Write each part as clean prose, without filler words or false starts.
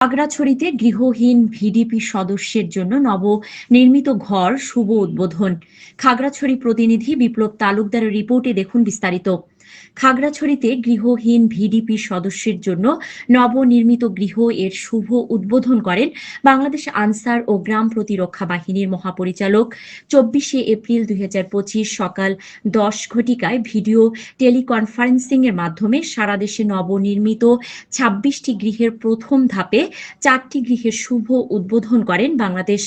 খাগড়াছড়িতে গৃহহীন ভিডিপি সদস্যের জন্য নবনির্মিত ঘর শুভ উদ্বোধন। খাগড়াছড়ি প্রতিনিধি বিপ্লব তালুকদারের রিপোর্টে দেখুন বিস্তারিত। খাগড়াছড়িতে গৃহহীন ভিডিপি সদস্যের জন্য নবনির্মিত গৃহ এর শুভ উদ্বোধন করেন বাংলাদেশ আনসার ও গ্রাম প্রতিরক্ষা বাহিনীর মহাপরিচালক 24শে এপ্রিল 2025 সকাল 10 ঘটিকায় ভিডিও টেলিকনফারেন্সিং এর মাধ্যমে সারা দেশে নবনির্মিত 26টি গৃহের প্রথম ধাপে 4টি গৃহের শুভ উদ্বোধন করেন বাংলাদেশ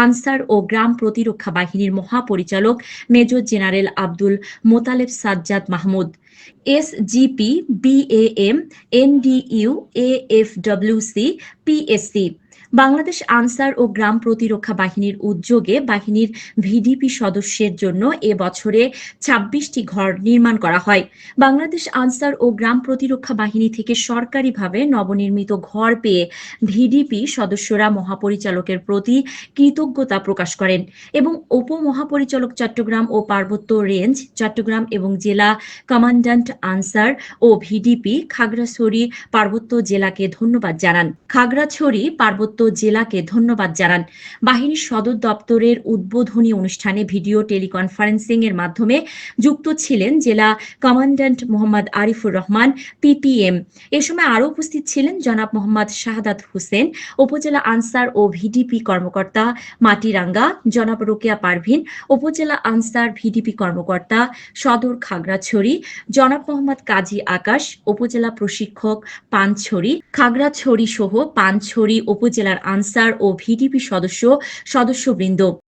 আনসার ও গ্রাম প্রতিরক্ষা বাহিনীর মহাপরিচালক major general Abdul Motaleb Sajjad Mahmud. SGP, BAM, NDU, AFWC, PSC, Bangladesh Ansar ও গ্রাম প্রতিরক্ষা বাহিনীর উদ্যোগে বাহিনীর ভিডিপি সদস্যের জন্য এ বছরে 26টি ঘর নির্মাণ করা হয়। বাংলাদেশ আনসার ও গ্রাম প্রতিরক্ষা বাহিনী থেকে সরকারিভাবে নবনির্মিত ঘর পেয়ে ভিডিপি সদস্যরা মহাপরিচালকের প্রতি কৃতজ্ঞতা প্রকাশ করেন এবং উপমহাপরিচালক চট্টগ্রাম ও পার্বত্য রেঞ্জ চট্টগ্রাম এবং জেলা কমান্ড্যান্ট আনসার ও ভিডিপি খাগড়াছড়ি পার্বত্য জেলাকে ধন্যবাদ জানান। বাহিনীর সদর দপ্তরের উদ্বোধনী অনুষ্ঠানে ভিডিও টেলিকনফারেন্সিং এর মাধ্যমে যুক্ত ছিলেন জেলা কমান্ড্যান্ট মোহাম্মদ আরিফুর রহমান, পিপিএম। এ সময় আরও উপস্থিত ছিলেন জনাব মোহাম্মদ শাহাদাত হোসেন, উপজেলা আনসার ও ভিডিপি কর্মকর্তা মাটিরাঙ্গা, জনাব রোকেয়া পারভিন, উপজেলা আনসার ভিডিপি কর্মকর্তা সদর খাগড়াছড়ি, জনাব মোহাম্মদ কাজী আকাশ, উপজেলা প্রশিক্ষক পানছড়ি, খাগড়াছড়ি সহ পানছড়ি উপজেলার আনসার ও ভিডিপি সদস্যবৃন্দ।